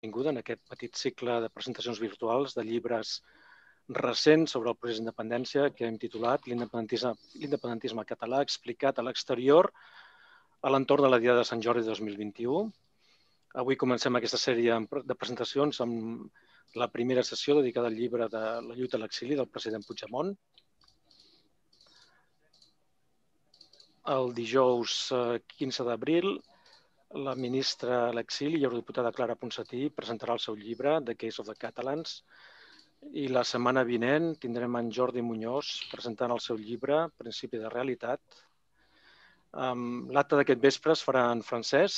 Benvinguda en aquest petit cicle de presentacions virtuals de llibres recents sobre el procés d'independència que hem titulat L'independentisme català explicat a l'exterior a l'entorn de la Diada de Sant Jordi 2021. Avui comencem aquesta sèrie de presentacions amb la primera sessió dedicada al llibre de La lluita a l'exili del president Puigdemont. El dijous 15 d'abril, la ministra a l'exili i eurodiputada Clara Ponsatí presentarà el seu llibre The Case of the Catalans i la setmana vinent tindrem en Jordi Muñoz presentant el seu llibre Principi de realitat. L'acte d'aquest vespre es farà en francès,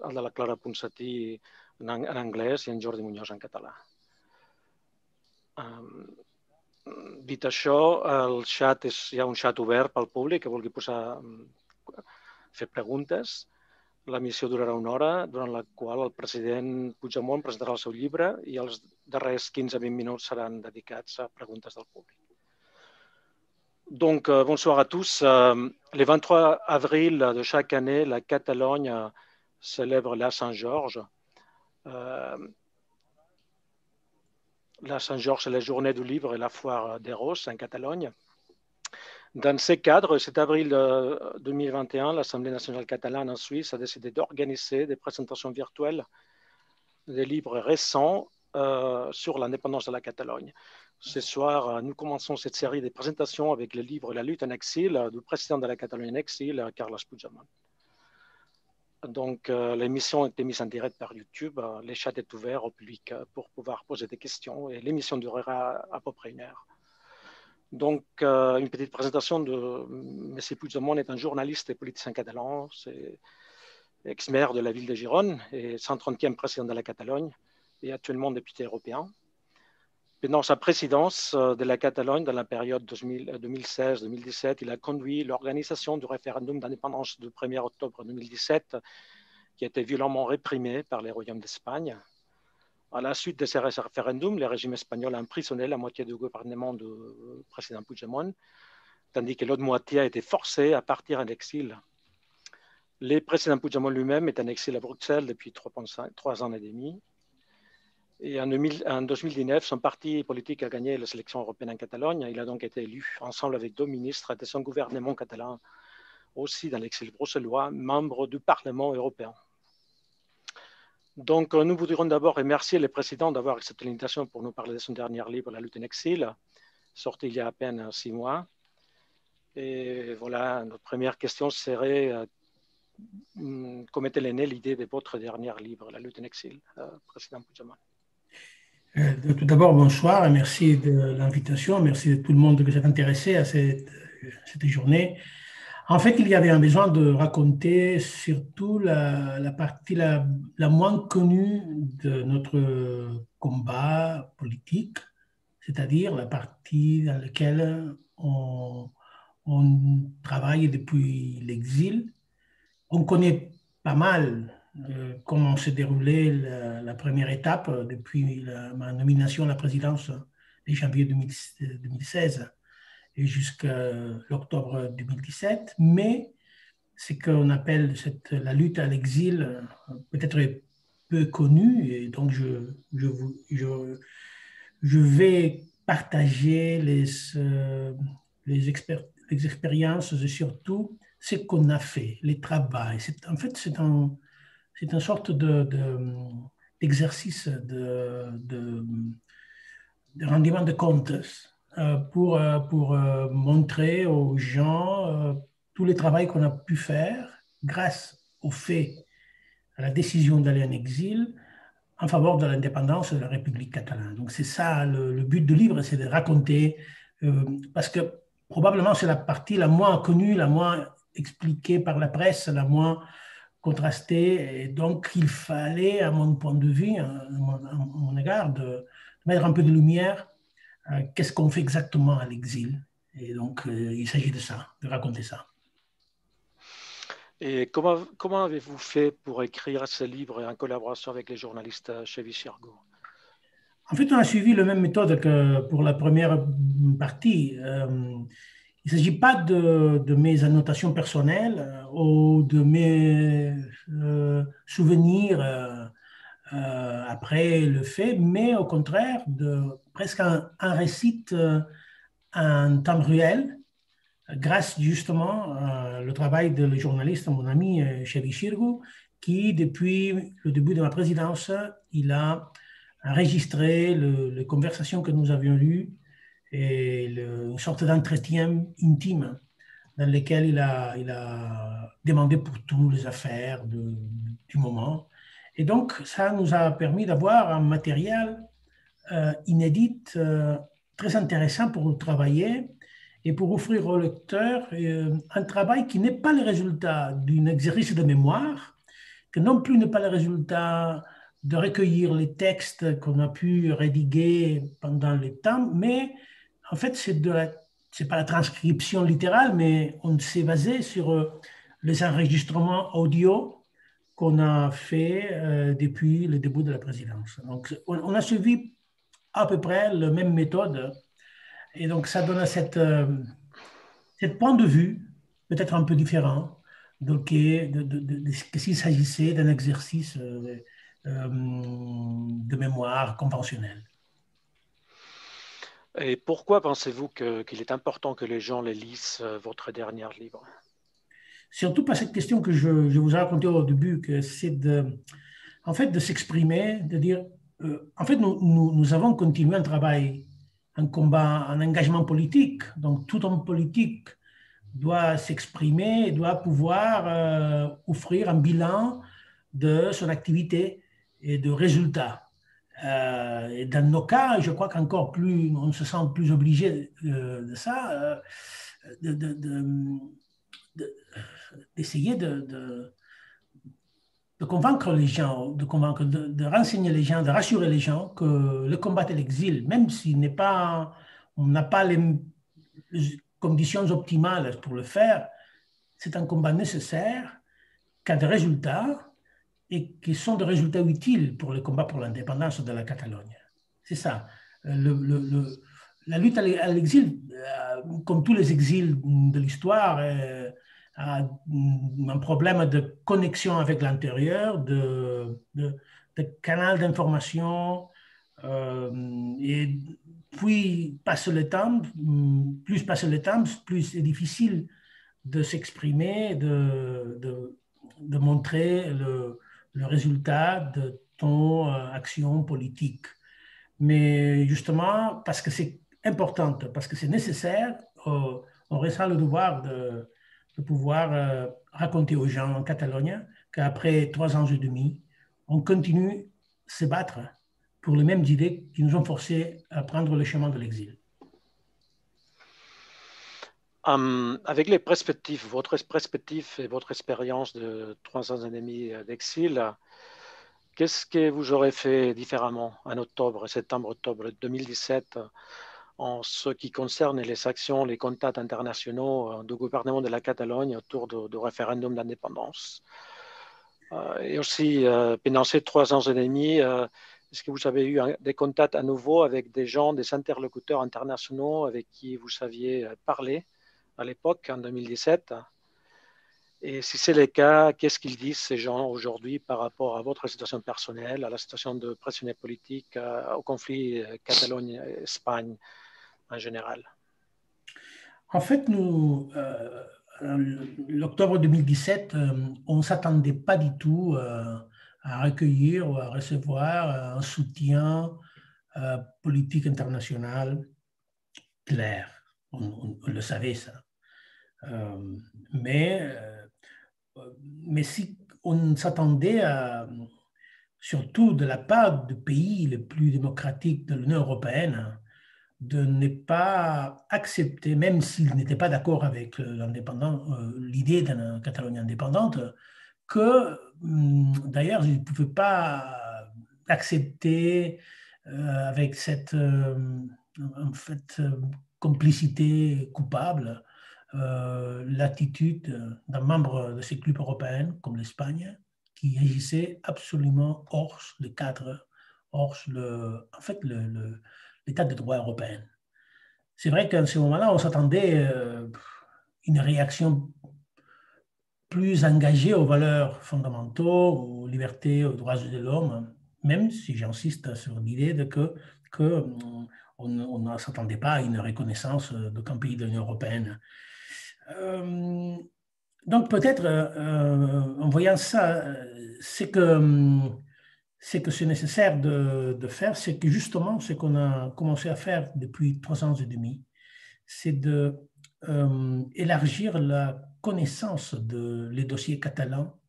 el de la Clara Ponsatí en anglès i en Jordi Muñoz en català. Dit això, hi ha un xat obert pel públic que vulgui fer preguntes. La missió durarà una hora, durant la qual el president Puigdemont presentarà el seu llibre i els darrers 15-20 minuts seran dedicats a preguntes del públic. Donc, bonsoir à tous. Le 23 avril de chaque année, la Catalogne célèbre la Saint-Georges. La Saint-Georges, c'est la journée du livre et la foire des roses en Catalogne. Dans ce cadre, cet avril 2021, l'Assemblée nationale catalane en Suisse a décidé d'organiser des présentations virtuelles des livres récents sur l'indépendance de la Catalogne. Ce soir, nous commençons cette série de présentations avec le livre La lutte en exil du président de la Catalogne en exil, Carles Puigdemont. Donc, l'émission a été mise en direct par YouTube. Le chat est ouvert au public pour pouvoir poser des questions et l'émission durera à peu près une heure. Donc, une petite présentation de M. Puigdemont est un journaliste et politicien catalan, c'est ex-maire de la ville de Gijón et 130e président de la Catalogne et actuellement député européen. Pendant sa présidence de la Catalogne dans la période 2016-2017, il a conduit l'organisation du référendum d'indépendance du 1er octobre 2017 qui a été violemment réprimé par les royaumes d'Espagne. À la suite de ces référendums, le régime espagnol a emprisonné la moitié du gouvernement du président Puigdemont, tandis que l'autre moitié a été forcée à partir en exil. Le président Puigdemont lui-même est en exil à Bruxelles depuis 3 ans et demi. Et en 2019, son parti politique a gagné les élections européennes en Catalogne. Il a donc été élu ensemble avec 2 ministres de son gouvernement catalan, aussi dans l'exil bruxellois, membre du Parlement européen. Donc, nous voudrions d'abord remercier le président d'avoir accepté l'invitation pour nous parler de son dernier livre, La lutte en exil, sorti il y a à peine 6 mois. Et voilà, notre première question serait comment est née l'idée de votre dernier livre, La lutte en exil, président Puigdemont? Tout d'abord, bonsoir et merci de l'invitation. Merci de tout le monde qui s'est intéressé à cette journée. En fait, il y avait un besoin de raconter surtout la partie la moins connue de notre combat politique, c'est-à-dire la partie dans laquelle on travaille depuis l'exil. On connaît pas mal comment s'est déroulée la première étape depuis ma nomination à la présidence de janvier 2016 et jusqu'à l'octobre 2017, mais ce qu'on appelle la lutte à l'exil peut-être peu connue, et donc je vais partager les expériences et surtout ce qu'on a fait, les travaux. En fait, c'est une sorte d'exercice de rendement de comptes pour montrer aux gens tout le travail qu'on a pu faire grâce au fait, à la décision d'aller en exil en faveur de l'indépendance de la République catalane. Donc c'est ça, le but du livre, c'est de raconter, parce que probablement c'est la partie la moins connue, la moins expliquée par la presse, la moins contrastée, et donc il fallait, à mon point de vue, à mon égard, de mettre un peu de lumière qu'est-ce qu'on fait exactement à l'exil. Et donc, il s'agit de ça, de raconter ça. Et comment avez-vous fait pour écrire ce livre en collaboration avec les journalistes chez Vichy-Argot? En fait, on a suivi la même méthode que pour la première partie. Il ne s'agit pas de mes annotations personnelles ou de mes souvenirs après le fait, mais au contraire, presque un récit en temps réel, grâce justement au travail de le journaliste, mon ami Chevy Chirgu, qui, depuis le début de ma présidence, il a enregistré les conversations que nous avions eues et une sorte d'entretien intime dans lesquels il a demandé pour toutes les affaires du moment. Et donc, ça nous a permis d'avoir un matériel inédit, très intéressant pour travailler et pour offrir au lecteur un travail qui n'est pas le résultat d'un exercice de mémoire, que non plus n'est pas le résultat de recueillir les textes qu'on a pu rédiger pendant le temps, mais en fait, c'est pas la transcription littérale, mais on s'est basé sur les enregistrements audio qu'on a fait depuis le début de la présidence. Donc, on a suivi à peu près la même méthode. Et donc, ça donne cette point de vue, peut-être un peu différent, donc, que s'il s'agissait d'un exercice de mémoire conventionnel. Et pourquoi pensez-vous qu'il est important que les gens les lisent, votre dernier livre? Surtout par cette question que je vous ai racontée au début, que c'est en fait, de s'exprimer, de dire, en fait, nous avons continué un travail, un combat, un engagement politique. Donc, tout homme politique doit s'exprimer, doit pouvoir offrir un bilan de son activité et de résultats. Et dans nos cas, je crois qu'encore plus, on se sent plus obligé de ça, d'essayer de convaincre les gens, de renseigner les gens, de rassurer les gens que le combat et l'exil, même s'il n'est pas, on n'a pas les conditions optimales pour le faire, c'est un combat nécessaire, qui a des résultats et qui sont des résultats utiles pour le combat pour l'indépendance de la Catalogne. C'est ça. La lutte à l'exil, comme tous les exils de l'histoire, a un problème de connexion avec l'intérieur, de canal d'information. Et puis passe le temps, plus passe le temps, plus c'est difficile de s'exprimer, de montrer le résultat de ton action politique. Mais justement, parce que c'est important, parce que c'est nécessaire, on ressent le devoir de pouvoir raconter aux gens en Catalogne qu'après 3 ans et demi, on continue de se battre pour les mêmes idées qui nous ont forcés à prendre le chemin de l'exil. Avec les perspectives, votre perspective et votre expérience de 3 ans et demi d'exil, qu'est-ce que vous aurez fait différemment en octobre, septembre-octobre 2017 en ce qui concerne les actions, les contacts internationaux du gouvernement de la Catalogne autour du référendum d'indépendance? Et aussi, pendant ces 3 ans et demi, est-ce que vous avez eu des contacts à nouveau avec des gens, des interlocuteurs internationaux avec qui vous saviez parler à l'époque, en 2017? Et si c'est le cas, qu'est-ce qu'ils disent ces gens aujourd'hui par rapport à votre situation personnelle, à la situation de prisonniers politiques, au conflit Catalogne-Espagne en général? En fait, l'octobre 2017, on ne s'attendait pas du tout à recueillir ou à recevoir un soutien politique international clair. On le savait, ça. Mais si on s'attendait surtout de la part du pays le plus démocratique de l'Union européenne, de ne pas accepter, même s'il n'était pas d'accord avec l'idée d'une Catalogne indépendante, que d'ailleurs, il ne pouvait pas accepter avec cette en fait, complicité coupable l'attitude d'un membre de ces clubs européens, comme l'Espagne, qui agissait absolument hors le cadre, hors en fait, l'état de droit européen. C'est vrai qu'à ce moment-là, on s'attendait à une réaction plus engagée aux valeurs fondamentaux, aux libertés, aux droits de l'homme. même si j'insiste sur l'idée que on ne s'attendait pas à une reconnaissance d'aucun pays de l'Union européenne. Donc peut-être en voyant ça, c'est que c'est nécessaire de faire, c'est que justement ce qu'on a commencé à faire depuis 3 ans et demi, c'est de élargir la connaissance de les dossiers catalans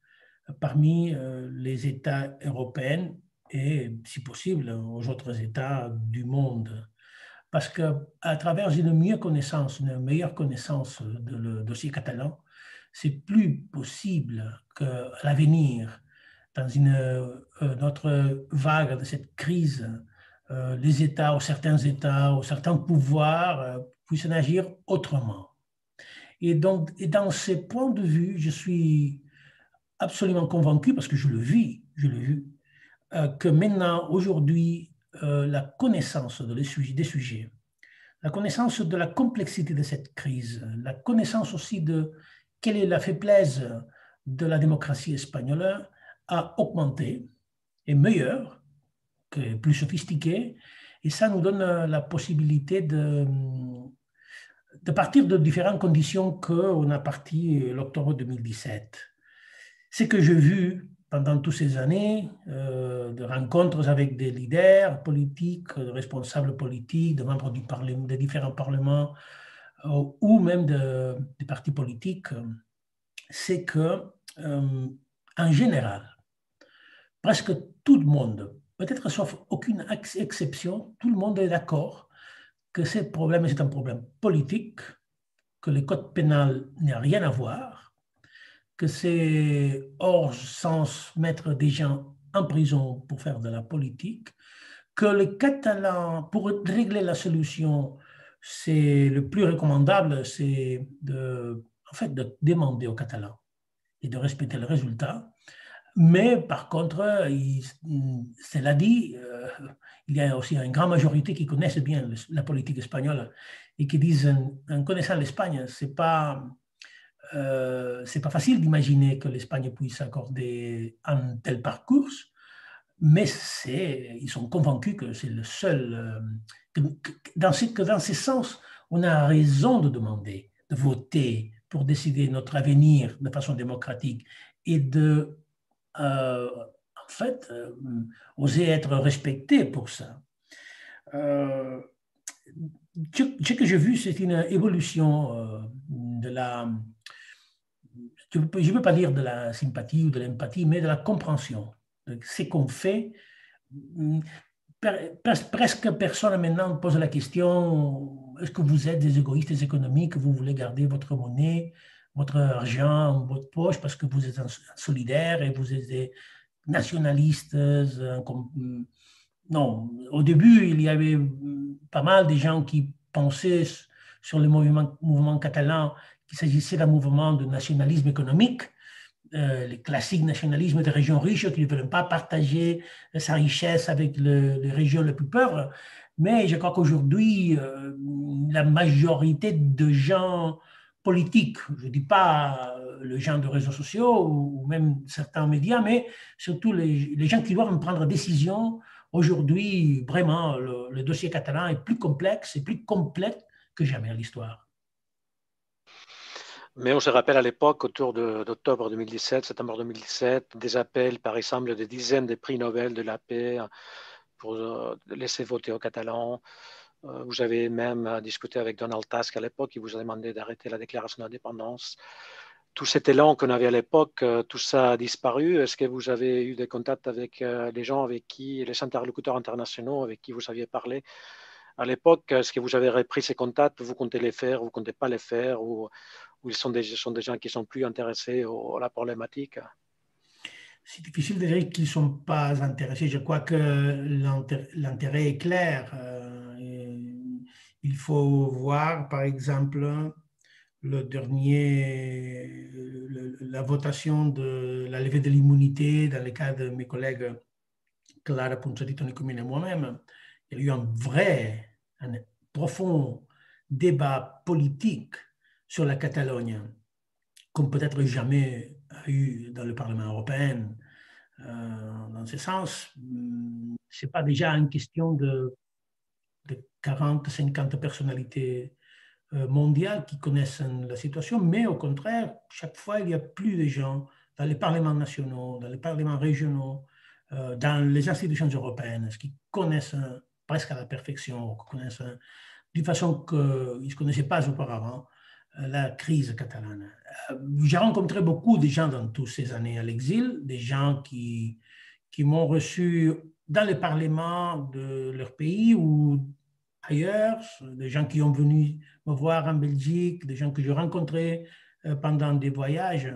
parmi les États européens et, si possible, aux autres États du monde. Parce qu'à travers une meilleure connaissance de le dossier catalan, c'est plus possible qu'à l'avenir, dans une autre vague de cette crise, les États ou certains pouvoirs puissent agir autrement. Et donc, et dans ces points de vue, je suis absolument convaincu, parce que je le vis, que maintenant, aujourd'hui, la connaissance des sujets, la connaissance de la complexité de cette crise, la connaissance aussi de quelle est la faiblesse de la démocratie espagnole a augmenté, est meilleure, plus sophistiquée, et ça nous donne la possibilité de partir de différentes conditions qu'on a parti l'octobre 2017. Ce que j'ai vu pendant toutes ces années de rencontres avec des leaders politiques, de responsables politiques, de membres des différents parlements ou même des partis politiques, c'est que, en général, presque tout le monde, peut-être sauf aucune exception, tout le monde est d'accord que ce problème est un problème politique, que le code pénal n'a rien à voir, que c'est hors sens mettre des gens en prison pour faire de la politique, que les Catalans, pour régler la solution, c'est le plus recommandable, c'est en fait, de demander aux Catalans et de respecter le résultat. Mais par contre, cela dit, il y a aussi une grande majorité qui connaissent bien la politique espagnole et qui disent, en connaissant l'Espagne, c'est pas facile d'imaginer que l'Espagne puisse accorder un tel parcours, mais ils sont convaincus que c'est le seul, dans ce sens, on a raison de demander, de voter pour décider notre avenir de façon démocratique et de, en fait, oser être respecté pour ça. Ce que j'ai vu, c'est une évolution de la, je ne veux pas dire de la sympathie ou de l'empathie, mais de la compréhension. Ce qu'on fait, presque personne maintenant pose la question, est-ce que vous êtes des égoïstes économiques, vous voulez garder votre monnaie, votre argent en votre poche parce que vous êtes solidaire et vous êtes des nationalistes. Non, au début, il y avait pas mal de gens qui pensaient sur le mouvement catalan qu'il s'agissait d'un mouvement de nationalisme économique, les classiques nationalismes des régions riches qui ne veulent pas partager sa richesse avec les régions les plus pauvres. Mais je crois qu'aujourd'hui, la majorité de gens politiques, je ne dis pas les gens de réseaux sociaux ou même certains médias, mais surtout les gens qui doivent prendre des décisions, aujourd'hui, vraiment, le dossier catalan est plus complexe et plus complet que jamais à l'histoire. Mais on se rappelle à l'époque, autour d'octobre 2017, septembre 2017, des appels, par exemple, de dizaines de prix Nobel de la paix pour laisser voter aux Catalans. Vous avez même discuté avec Donald Tusk à l'époque, qui vous a demandé d'arrêter la déclaration d'indépendance. Tout cet élan qu'on avait à l'époque, tout ça a disparu. Est-ce que vous avez eu des contacts avec les gens avec qui, les interlocuteurs internationaux avec qui vous aviez parlé à l'époque? Est-ce que vous avez repris ces contacts? Vous comptez les faire? Vous ne comptez pas les faire? Ou ils sont des gens qui sont plus intéressés à la problématique? C'est difficile de dire qu'ils ne sont pas intéressés. Je crois que l'intérêt est clair. Il faut voir, par exemple, la votation de la levée de l'immunité dans le cas de mes collègues Clara Ponsati-Tonicomin et moi-même. Il y a eu un profond débat politique sur la Catalogne, comme peut-être jamais eu dans le Parlement européen. Dans ce sens, ce n'est pas déjà une question de 40, 50 personnalités mondiales qui connaissent la situation, mais au contraire, chaque fois, il y a plus de gens dans les parlements nationaux, dans les parlements régionaux, dans les institutions européennes, qui connaissent presque à la perfection, connaissent d'une façon qu'ils ne connaissaient pas auparavant la crise catalane. J'ai rencontré beaucoup de gens dans toutes ces années à l'exil, des gens qui m'ont reçu dans les parlements de leur pays ou ailleurs, des gens qui ont venu me voir en Belgique, des gens que j'ai rencontrés pendant des voyages.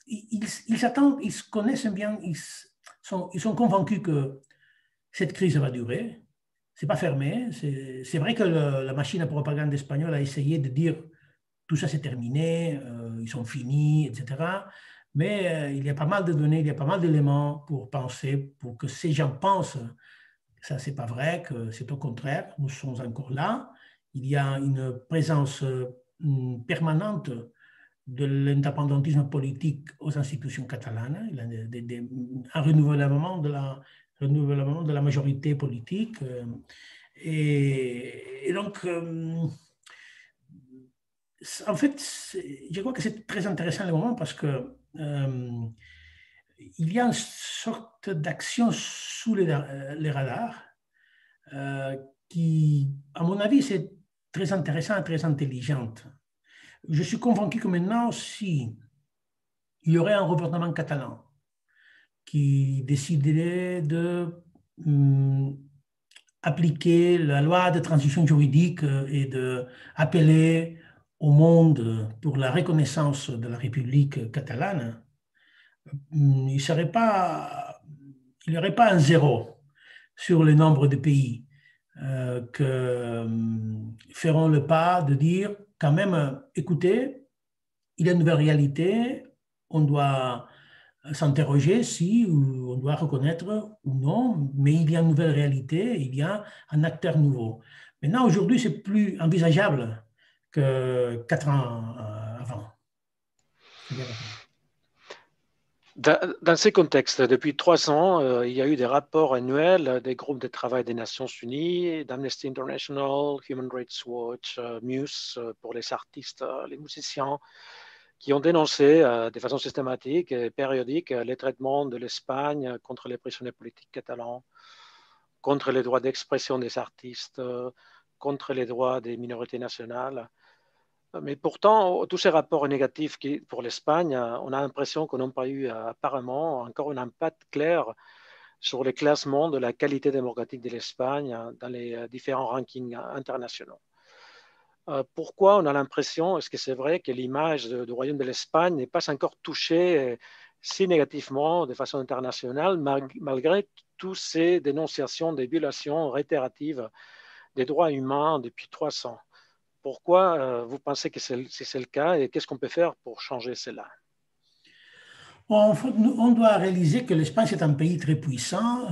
Ils attendent, ils se connaissent bien, ils sont convaincus que cette crise va durer. C'est pas fermé. C'est vrai que la machine à propagande espagnole a essayé de dire tout ça c'est terminé, ils sont finis, etc. Mais il y a pas mal de données, il y a pas mal d'éléments pour penser, pour que ces gens pensent que ça c'est pas vrai, que c'est au contraire, nous sommes encore là. Il y a une présence permanente de l'indépendantisme politique aux institutions catalanes, un renouvellement de la majorité politique. Et donc, en fait, je crois que c'est très intéressant le moment parce que il y a une sorte d'action sous les radars qui, à mon avis, c'est très intéressant et très intelligente. Je suis convaincu que maintenant, si il y aurait un gouvernement catalan qui déciderait de appliquer la loi de transition juridique et d'appeler au monde pour la reconnaissance de la République catalane, il n'y aurait pas un zéro sur le nombre de pays que feront le pas de dire quand même, écoutez, il y a une nouvelle réalité, on doit s'interroger si on doit reconnaître ou non, mais il y a une nouvelle réalité, il y a un acteur nouveau. Maintenant, aujourd'hui, c'est plus envisageable que 4 ans avant. Dans ces contextes, depuis 3 ans, il y a eu des rapports annuels des groupes de travail des Nations Unies, d'Amnesty International, Human Rights Watch, Muse pour les artistes, les musiciens, qui ont dénoncé de façon systématique et périodique les traitements de l'Espagne contre les prisonniers politiques catalans, contre les droits d'expression des artistes, contre les droits des minorités nationales. Mais pourtant, tous ces rapports négatifs pour l'Espagne, on a l'impression qu'on n'a pas eu apparemment encore un impact clair sur les classements de la qualité démocratique de l'Espagne dans les différents rankings internationaux. Pourquoi on a l'impression, est-ce que c'est vrai que l'image du Royaume de l'Espagne n'est pas encore touchée si négativement de façon internationale, malgré toutes ces dénonciations des violations réitératives des droits humains depuis 300? Pourquoi vous pensez que c'est le cas et qu'est-ce qu'on peut faire pour changer cela? On doit réaliser que l'Espagne est un pays très puissant,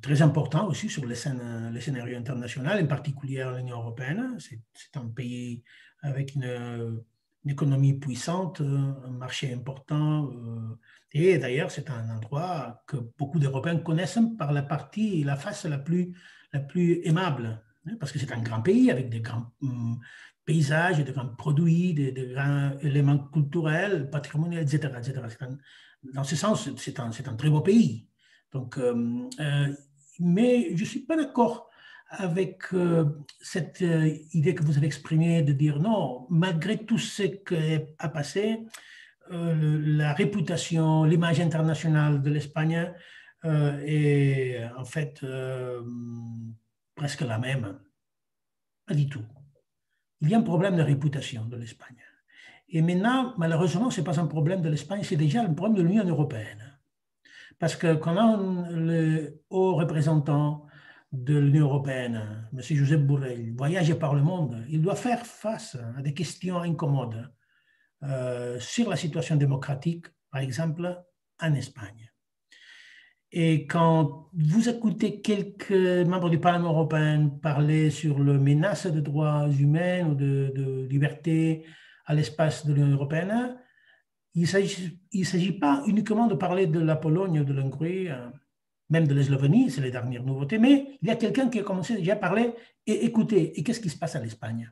très important aussi sur le scénario international, en particulier l'Union européenne. C'est un pays avec une économie puissante, un marché important. Et d'ailleurs, c'est un endroit que beaucoup d'Européens connaissent par la face la plus aimable, parce que c'est un grand pays avec des grands paysages, de grands produits, de grands éléments culturels, patrimoniaux, etc. Dans ce sens, c'est un très beau pays. Donc, mais je ne suis pas d'accord avec cette idée que vous avez exprimée de dire non, malgré tout ce qui a passé, la réputation, l'image internationale de l'Espagne est en fait presque la même. Pas du tout. Il y a un problème de réputation de l'Espagne. Et maintenant, malheureusement, ce n'est pas un problème de l'Espagne, c'est déjà un problème de l'Union européenne. Parce que quand le haut représentant de l'Union européenne, M. Josep Borrell, voyage par le monde, il doit faire face à des questions incommodes sur la situation démocratique, par exemple, en Espagne. Et quand vous écoutez quelques membres du Parlement européen parler sur les menaces de droits humains ou de liberté à l'espace de l'Union européenne, il ne s'agit pas uniquement de parler de la Pologne, de l'Hongrie, même de l'Eslovénie, c'est les dernières nouveautés, mais il y a quelqu'un qui a commencé déjà à parler et écouter. Et qu'est-ce qui se passe à l'Espagne?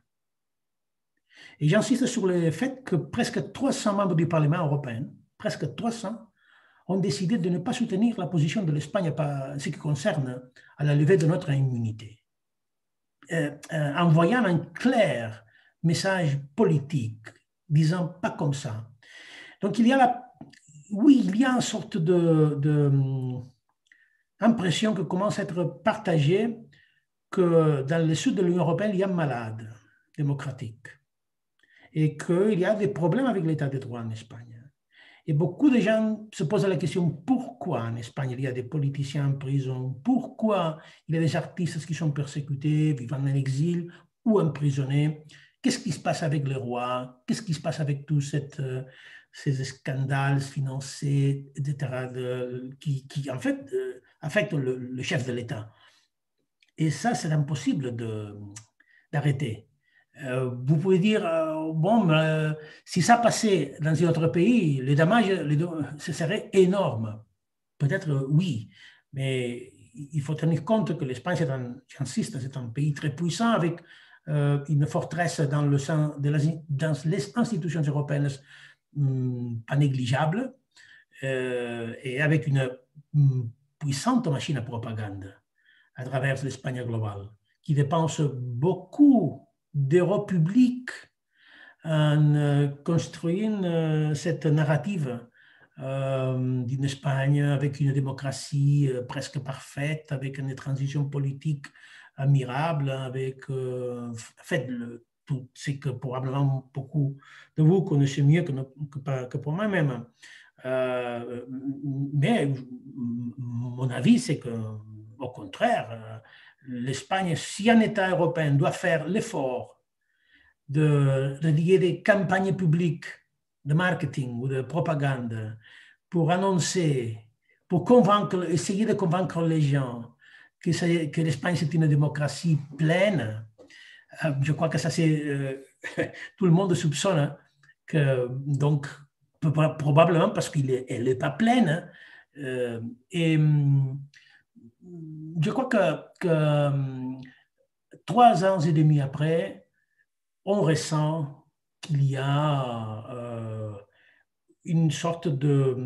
Et j'insiste sur le fait que presque 300 membres du Parlement européen, presque 300, ont décidé de ne pas soutenir la position de l'Espagne en ce qui concerne à la levée de notre immunité, envoyant un clair message politique, disant pas comme ça. Donc oui, il y a une sorte d'impression que commence à être partagée que dans le sud de l'Union européenne, il y a un malade démocratique et qu'il y a des problèmes avec l'état de droit en Espagne. Et beaucoup de gens se posent la question pourquoi en Espagne il y a des politiciens en prison, pourquoi il y a des artistes qui sont persécutés, vivant en exil ou emprisonnés, qu'est-ce qui se passe avec le roi, qu'est-ce qui se passe avec tous ces scandales financiers, etc., qui en fait affectent le chef de l'État. Et ça, c'est impossible d'arrêter. Vous pouvez dire, bon, si ça passait dans un autre pays, les dommages, ce serait énorme. Peut-être oui, mais il faut tenir compte que l'Espagne, j'insiste, c'est un pays très puissant avec une forteresse dans les institutions européennes pas négligeable et avec une puissante machine à propagande à travers l'Espagne globale qui dépense beaucoup d'euros publics en construisant cette narrative d'une Espagne avec une démocratie presque parfaite, avec une transition politique admirable, avec tout ce que probablement beaucoup de vous connaissez mieux que pour moi-même. Mais mon avis, c'est que, au contraire, l'Espagne, si un État européen doit faire l'effort de rédiger des campagnes publiques de marketing ou de propagande pour annoncer, pour essayer de convaincre les gens que l'Espagne c'est une démocratie pleine, je crois que ça c'est tout le monde soupçonne que donc probablement parce qu'elle n'est pas pleine. Et je crois que 3 ans et demi après, on ressent qu'il y a une sorte de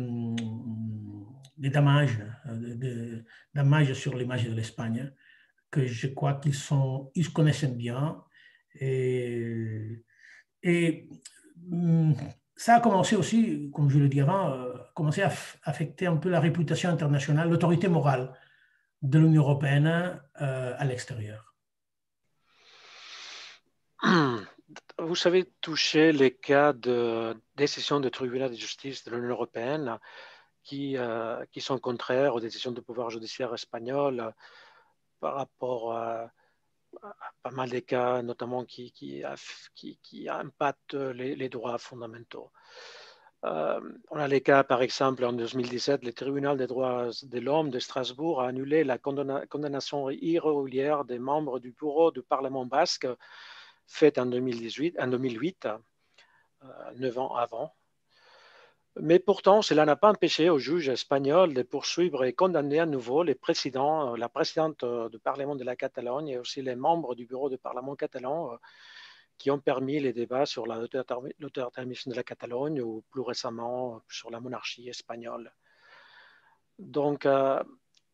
dommages sur l'image de l'Espagne, que je crois qu'ils se connaissent bien. Et ça a commencé aussi, comme je le dis avant, commencé à affecter un peu la réputation internationale, l'autorité morale de l'Union européenne à l'extérieur. Vous savez toucher les cas de décisions du tribunal de justice de l'Union européenne qui sont contraires aux décisions du pouvoir judiciaire espagnol par rapport à pas mal de cas, notamment qui impactent les droits fondamentaux. On a les cas, par exemple, en 2017, le tribunal des droits de l'homme de Strasbourg a annulé la condamnation irrégulière des membres du bureau du Parlement basque faite en 2008, 9 ans avant. Mais pourtant, cela n'a pas empêché au juge espagnol de poursuivre et condamner à nouveau la présidente du Parlement de la Catalogne et aussi les membres du bureau du Parlement catalan qui ont permis les débats sur l'autodétermination de la Catalogne ou plus récemment sur la monarchie espagnole. Donc,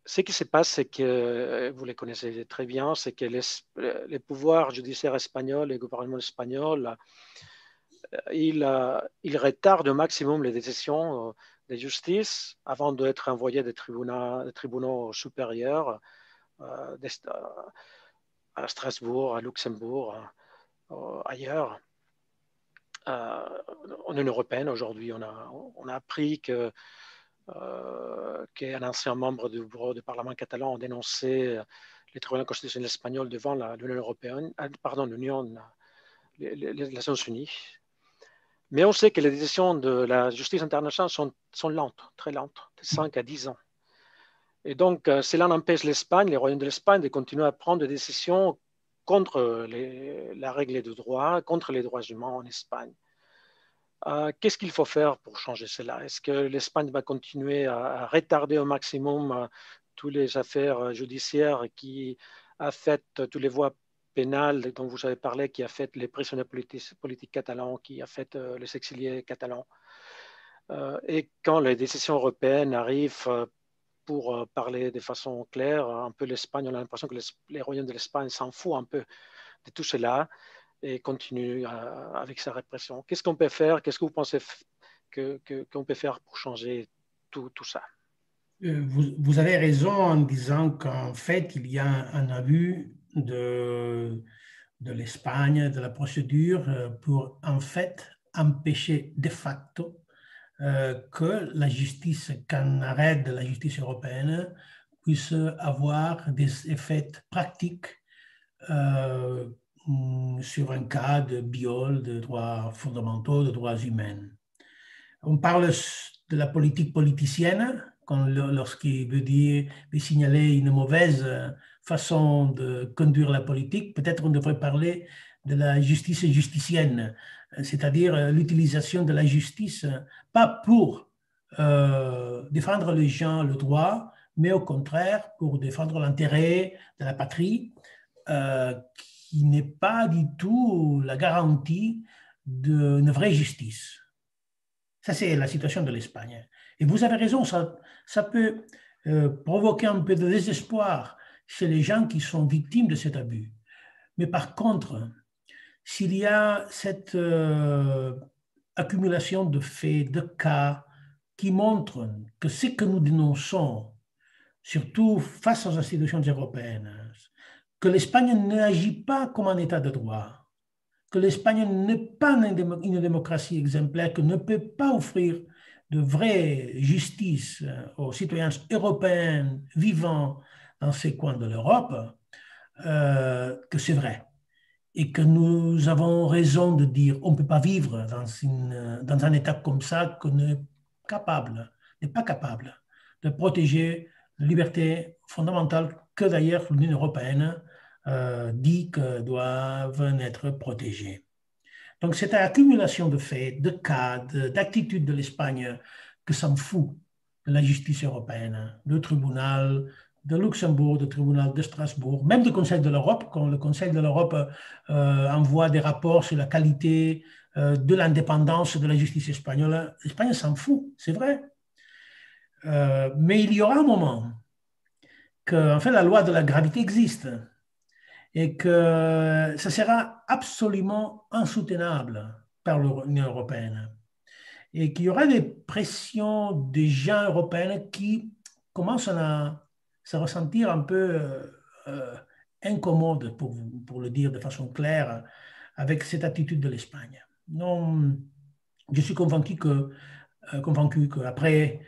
ce qui se passe, c'est que, vous les connaissez très bien, c'est que les pouvoirs judiciaires espagnols et le gouvernement espagnol, ils retardent au maximum les décisions de justice avant d'être envoyés des tribunaux supérieurs à Strasbourg, à Luxembourg, ailleurs. En Union européenne, aujourd'hui, on a appris qu'un ancien membre du bureau du Parlement catalan a dénoncé les tribunaux constitutionnels espagnols devant l'Union européenne, les Nations Unies. Mais on sait que les décisions de la justice internationale sont lentes, très lentes, de 5 à 10 ans. Et donc, cela empêche l'Espagne, les royaumes de l'Espagne, de continuer à prendre des décisions contre la règle du droit, contre les droits humains en Espagne. Qu'est-ce qu'il faut faire pour changer cela? Est-ce que l'Espagne va continuer à retarder au maximum toutes les affaires judiciaires qui affectent toutes les voies pénales dont vous avez parlé, qui affectent les prisonniers politiques catalans, qui affectent les exiliés catalans? Et quand les décisions européennes arrivent pour parler de façon claire, un peu l'Espagne, on a l'impression que les royaumes de l'Espagne s'en foutent un peu de tout cela et continue avec sa répression. Qu'est-ce qu'on peut faire? Qu'est-ce que vous pensez qu'on peut faire pour changer tout ça? Vous avez raison en disant qu'en fait, il y a un abus de l'Espagne, de la procédure, pour en fait empêcher de facto que la justice, qu'un arrêt de la justice européenne puisse avoir des effets pratiques sur un cas de viol de droits fondamentaux, de droits humains. On parle de la politique politicienne lorsqu'il veut signaler une mauvaise façon de conduire la politique. Peut-être on devrait parler de la justice justicienne, c'est-à-dire l'utilisation de la justice, pas pour défendre les gens, le droit, mais au contraire pour défendre l'intérêt de la patrie, qui n'est pas du tout la garantie d'une vraie justice. Ça, c'est la situation de l'Espagne. Et vous avez raison, ça peut provoquer un peu de désespoir chez les gens qui sont victimes de cet abus. Mais par contre, s'il y a cette accumulation de faits, de cas qui montrent que ce que nous dénonçons, surtout face aux institutions européennes, que l'Espagne n'agit pas comme un État de droit, que l'Espagne n'est pas une démocratie exemplaire, que ne peut pas offrir de vraie justice aux citoyens européens vivant dans ces coins de l'Europe, que c'est vrai. Et que nous avons raison de dire on ne peut pas vivre dans un État comme ça qu'on n'est pas capable de protéger la liberté fondamentale que d'ailleurs l'Union européenne dit que doivent être protégées. Donc, cette accumulation de faits, de cas, d'attitudes de l'Espagne que s'en fout de la justice européenne, du tribunal de Luxembourg, du tribunal de Strasbourg, même du Conseil de l'Europe, quand le Conseil de l'Europe envoie des rapports sur la qualité de l'indépendance de la justice espagnole, l'Espagne s'en fout, c'est vrai. Mais il y aura un moment que, en fait, la loi de la gravité existe et que ça sera absolument insoutenable par l'Union européenne et qu'il y aura des pressions des gens européens qui commencent à se ressentir un peu incommodes, pour le dire de façon claire, avec cette attitude de l'Espagne. Non, je suis convaincu qu'après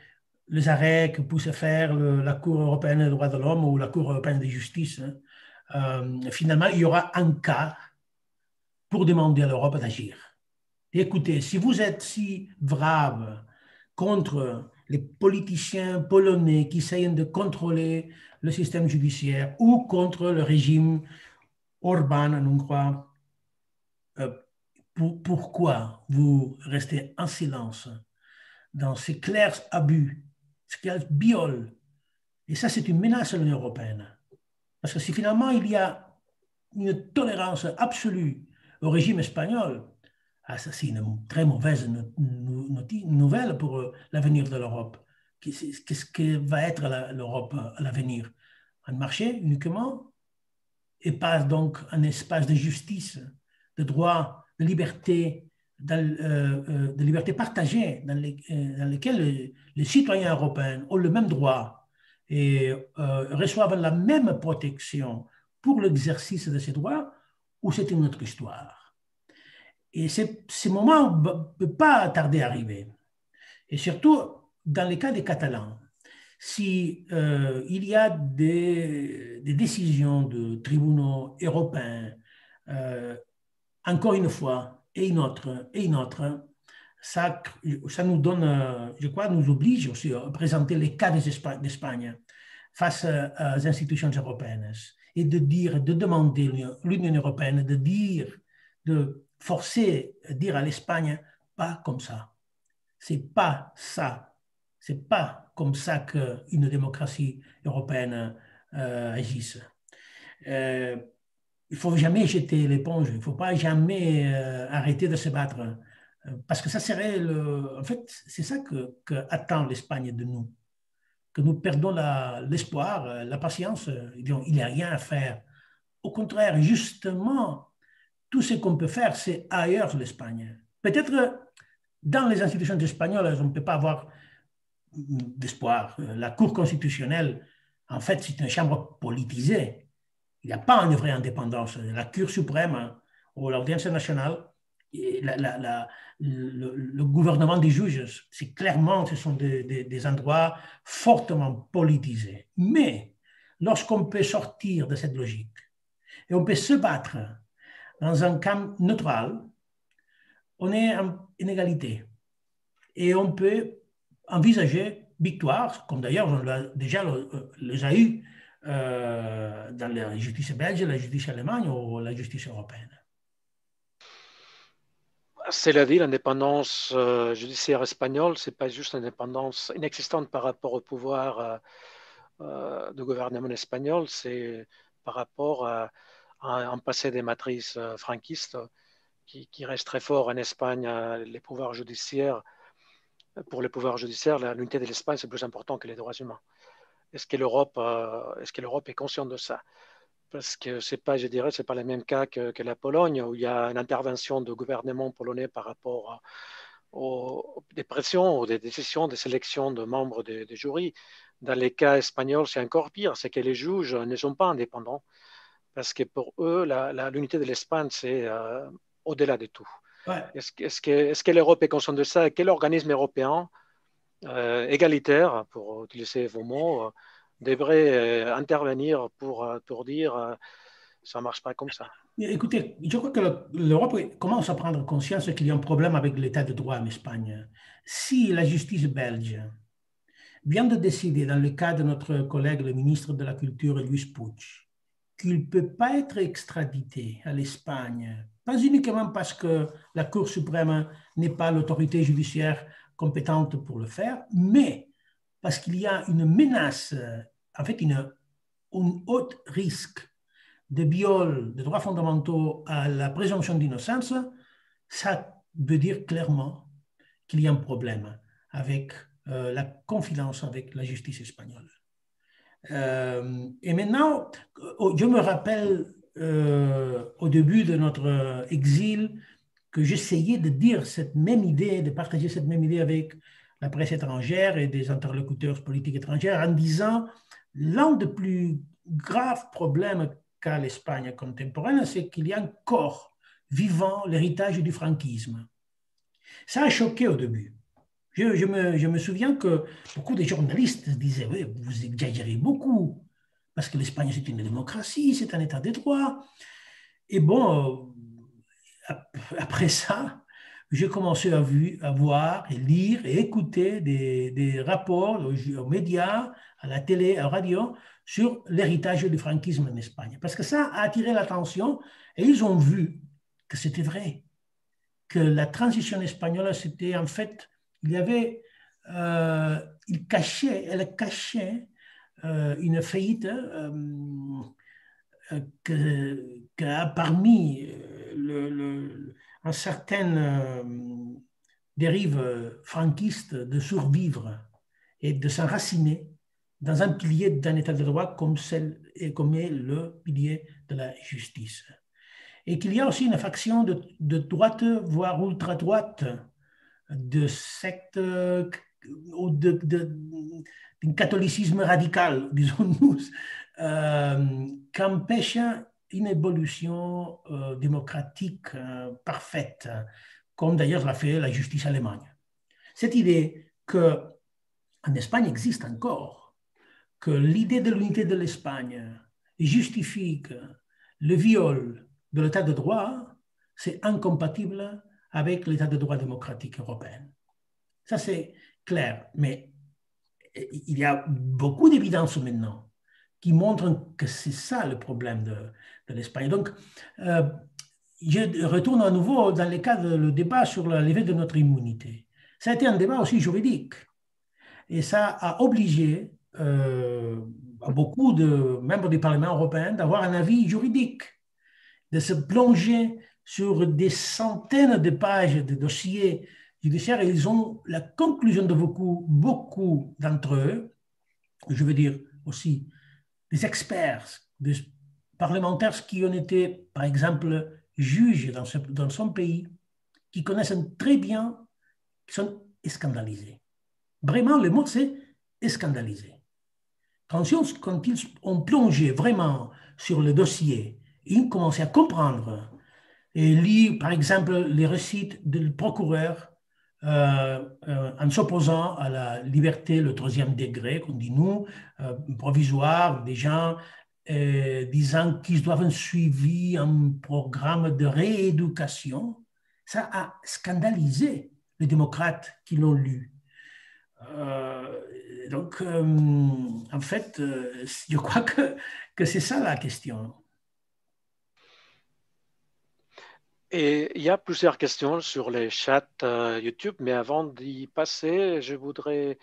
les arrêts que puisse faire la Cour européenne des droits de l'homme ou la Cour européenne de justice, finalement, il y aura un cas pour demander à l'Europe d'agir. Et écoutez, si vous êtes si brave contre les politiciens polonais qui essayent de contrôler le système judiciaire ou contre le régime Orban en Hongrie, pourquoi vous restez en silence dans ces clairs abus, ces clairs viols? Et ça, c'est une menace à l'Union européenne. Parce que si finalement il y a une tolérance absolue au régime espagnol, ça c'est une très mauvaise nouvelle pour l'avenir de l'Europe. Qu'est-ce que va être l'Europe à l'avenir? Un marché uniquement et pas donc un espace de justice, de droit, de liberté, de liberté partagée dans lesquelles les citoyens européens ont le même droit et reçoivent la même protection pour l'exercice de ces droits, ou c'est une autre histoire. Et ces moments ne peuvent pas tarder à arriver. Et surtout, dans les cas des Catalans, si il y a des décisions de tribunaux européens, encore une fois, et une autre, ça nous donne, je crois, nous oblige aussi à présenter les cas d'Espagne face aux institutions européennes et de demander à l'Union européenne de forcer, dire à l'Espagne, pas comme ça. C'est pas ça. C'est pas comme ça qu'une démocratie européenne agisse. Il ne faut jamais jeter l'éponge. Il ne faut pas jamais arrêter de se battre. Parce que ça serait En fait, c'est ça que attend l'Espagne de nous. Que nous perdons l'espoir, la patience. Il n'y a rien à faire. Au contraire, justement, tout ce qu'on peut faire, c'est ailleurs l'Espagne. Peut-être dans les institutions espagnoles, on ne peut pas avoir d'espoir. La Cour constitutionnelle, en fait, c'est une chambre politisée. Il n'y a pas une vraie indépendance. La Cour suprême ou l'audience nationale, le gouvernement des juges, c'est clairement, ce sont des endroits fortement politisés. Mais lorsqu'on peut sortir de cette logique et on peut se battre dans un camp neutral, on est en inégalité. Et on peut envisager victoire, comme d'ailleurs on l'a déjà les a eu dans la justice belge, la justice allemande ou la justice européenne. Cela dit, l'indépendance judiciaire espagnole, ce n'est pas juste une indépendance inexistante par rapport au pouvoir du gouvernement espagnol, c'est par rapport à un passé des matrices franquistes qui reste très fort en Espagne. Les pouvoirs judiciaires, pour les pouvoirs judiciaires, l'unité de l'Espagne, c'est plus important que les droits humains. Est-ce que l'Europe est consciente de ça? Parce que c'est pas, je dirais, c'est pas le même cas que la Pologne, où il y a une intervention du gouvernement polonais par rapport aux des pressions ou des décisions de sélection de membres des jurys. Dans les cas espagnols, c'est encore pire, c'est que les juges ne sont pas indépendants, parce que pour eux, l'unité de l'Espagne, c'est au-delà de tout. Ouais. Est-ce que l'Europe est consciente de ça? Quel organisme européen égalitaire, pour utiliser vos mots, devrait intervenir pour dire ça ne marche pas comme ça? Écoutez, je crois que l'Europe commence à prendre conscience qu'il y a un problème avec l'état de droit en Espagne. Si la justice belge vient de décider, dans le cas de notre collègue, le ministre de la Culture, Luis Puig, qu'il ne peut pas être extradité à l'Espagne, pas uniquement parce que la Cour suprême n'est pas l'autorité judiciaire compétente pour le faire, mais parce qu'il y a une menace, en fait, un haut risque de viol des droits fondamentaux à la présomption d'innocence, ça veut dire clairement qu'il y a un problème avec la confiance avec la justice espagnole. Et maintenant, je me rappelle au début de notre exil que j'essayais de dire cette même idée, de partager cette même idée avec la presse étrangère et des interlocuteurs politiques étrangers en disant l'un des plus graves problèmes qu'a l'Espagne contemporaine, c'est qu'il y a encore vivant l'héritage du franquisme. Ça a choqué au début. Je me souviens que beaucoup de journalistes disaient oui, vous exagérez beaucoup, parce que l'Espagne, c'est une démocratie, c'est un état de droit. Et bon, après ça, j'ai commencé à voir et lire et écouter des rapports aux médias, à la télé, à la radio, sur l'héritage du franquisme en Espagne. Parce que ça a attiré l'attention et ils ont vu que c'était vrai, que la transition espagnole, c'était en fait, il y avait, elle cachait une faillite que parmi un certain dérive franquiste de survivre et de s'enraciner dans un pilier d'un état de droit comme est le pilier de la justice. Et qu'il y a aussi une faction de droite, voire ultra-droite, de secte ou d'un catholicisme radical, disons-nous, qu'empêche une évolution démocratique parfaite, comme d'ailleurs l'a fait la justice allemande. Cette idée qu'en Espagne existe encore, que l'idée de l'unité de l'Espagne justifie que le viol de l'état de droit, c'est incompatible avec l'état de droit démocratique européen. Ça, c'est clair, mais il y a beaucoup d'évidences maintenant qui montrent que c'est ça le problème de l'Espagne. Donc, je retourne à nouveau dans le cas du débat sur la levée de notre immunité. Ça a été un débat aussi juridique. Et ça a obligé beaucoup de membres du Parlement européen d'avoir un avis juridique, de se plonger sur des centaines de pages de dossiers judiciaires. Et ils ont la conclusion de beaucoup d'entre eux, je veux dire aussi des experts, des parlementaires qui ont été, par exemple, juges dans son pays, qui connaissent très bien, qui sont scandalisés. Vraiment, le mot, c'est scandalisé. Quand ils ont plongé vraiment sur le dossier, ils ont commencé à comprendre et lire, par exemple, les récits du procureur en s'opposant à la liberté, le troisième degré, qu'on dit nous, provisoire, des gens disant qu'ils doivent suivre un programme de rééducation. Ça a scandalisé les démocrates qui l'ont lu. Donc, en fait, je crois que c'est ça la question. Et il y a plusieurs questions sur les chats YouTube, mais avant d'y passer, je voudrais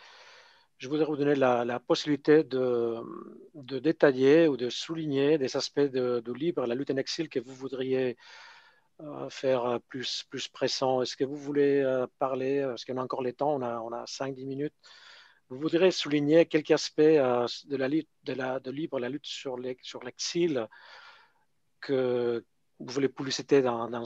vous donner la possibilité de détailler ou de souligner des aspects de Libre, la lutte en exil que vous voudriez faire plus pressant. Est-ce que vous voulez parler, parce qu'on a encore le temps, on a 5-10 minutes. Vous voudriez souligner quelques aspects de la lutte de Libre, la lutte sur l'exil que vous voulez publiciter dans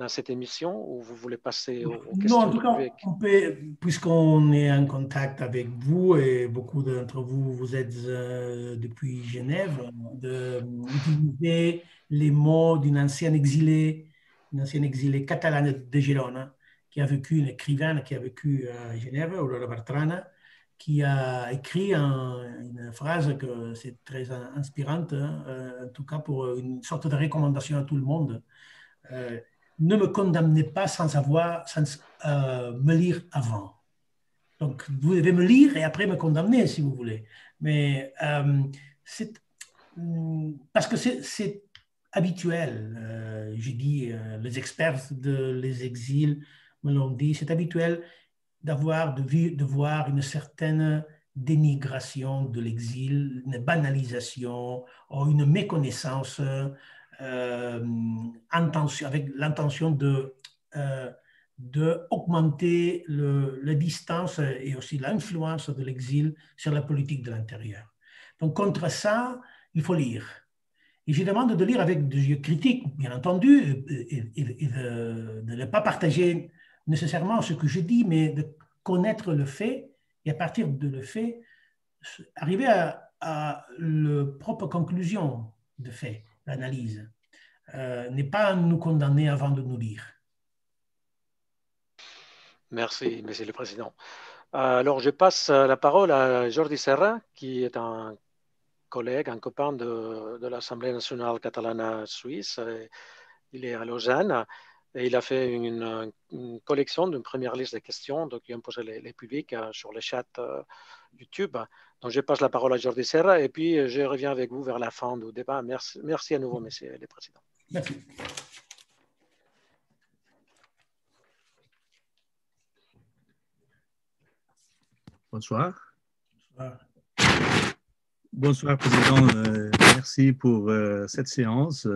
cette émission, ou vous voulez passer aux Non, en questions tout du cas, public? on peut, puisqu'on est en contact avec vous et beaucoup d'entre vous, vous êtes depuis Genève, d'utiliser les mots une ancienne exilée catalane de Girona, qui a vécu, une écrivaine qui a vécu à Genève, Aurora Bartrana, qui a écrit une phrase que c'est très inspirante, hein, en tout cas pour une sorte de recommandation à tout le monde. Euh, Ne me condamnez pas sans me lire avant. Donc, vous devez me lire et après me condamner si vous voulez. Mais parce que c'est habituel. Je dis, les experts les exils me l'ont dit, c'est habituel de voir une certaine dénigration de l'exil, une banalisation ou une méconnaissance avec l'intention d'augmenter la distance et aussi l'influence de l'exil sur la politique de l'intérieur. Donc contre ça, il faut lire. Et je demande de lire avec des yeux critiques, bien entendu, et de ne pas partager nécessairement ce que je dis, mais de connaître le fait et à partir de le fait, arriver à la propre conclusion de fait, l'analyse. N'est pas nous condamner avant de nous lire. Merci, Monsieur le Président. Alors, je passe la parole à Jordi Serra, qui est un collègue, un copain de l'Assemblée nationale catalane suisse. Il est à Lausanne et il a fait une collection d'une première liste de questions qui ont posé les publics sur le chat YouTube. Donc, je passe la parole à Jordi Serra et puis je reviens avec vous vers la fin du débat. Merci à nouveau, Monsieur le Président. Merci. Bonsoir. Bonsoir. Bonsoir, Président. Merci pour cette séance.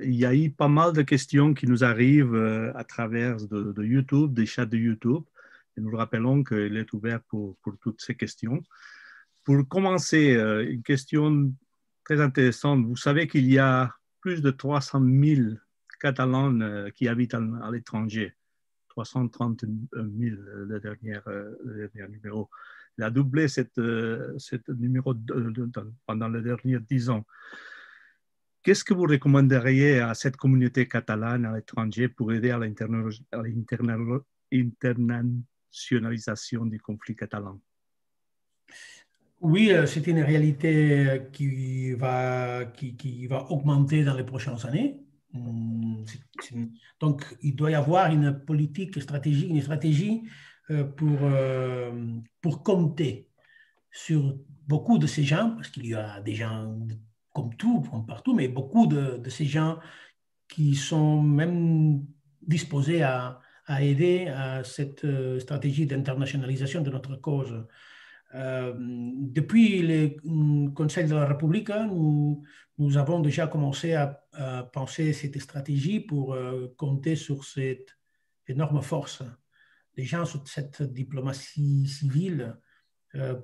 Il y a eu pas mal de questions qui nous arrivent à travers de YouTube, des chats de YouTube. Et nous rappelons qu'il est ouvert pour toutes ces questions. Pour commencer, une question très intéressante. Vous savez qu'il y a plus de 300 000 Catalans qui habitent à l'étranger. 330 000, le dernier numéro. Il a doublé cette numéro pendant les derniers 10 ans. Qu'est-ce que vous recommanderiez à cette communauté catalane à l'étranger pour aider à l'internationalisation du conflit catalan? Oui, c'est une réalité qui va augmenter dans les prochaines années. Donc, il doit y avoir une stratégie pour compter sur beaucoup de ces gens, parce qu'il y a des gens comme partout, mais beaucoup de ces gens qui sont même disposés à aider à cette stratégie d'internationalisation de notre cause. Depuis le Conseil de la République, nous avons déjà commencé à penser cette stratégie pour compter sur cette énorme force des gens, sur cette diplomatie civile,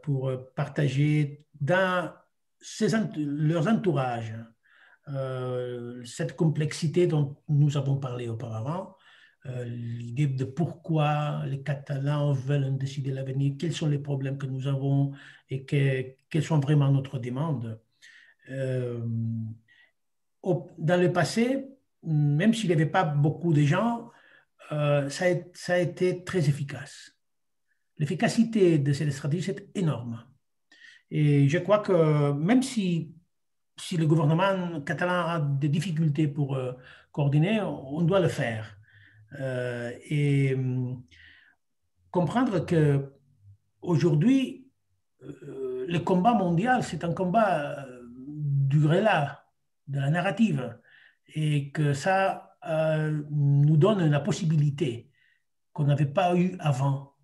pour partager dans leurs entourages cette complexité dont nous avons parlé auparavant, l'idée de pourquoi les Catalans veulent décider l'avenir, quels sont les problèmes que nous avons et quelles sont vraiment notre demande. Dans le passé, même s'il n'y avait pas beaucoup de gens, ça a été très efficace. L'efficacité de cette stratégie est énorme. Et je crois que même si le gouvernement catalan a des difficultés pour coordonner, on doit le faire. Et comprendre qu'aujourd'hui, le combat mondial, c'est un combat du rélat, de la narrative, et que ça nous donne la possibilité qu'on n'avait pas eu avant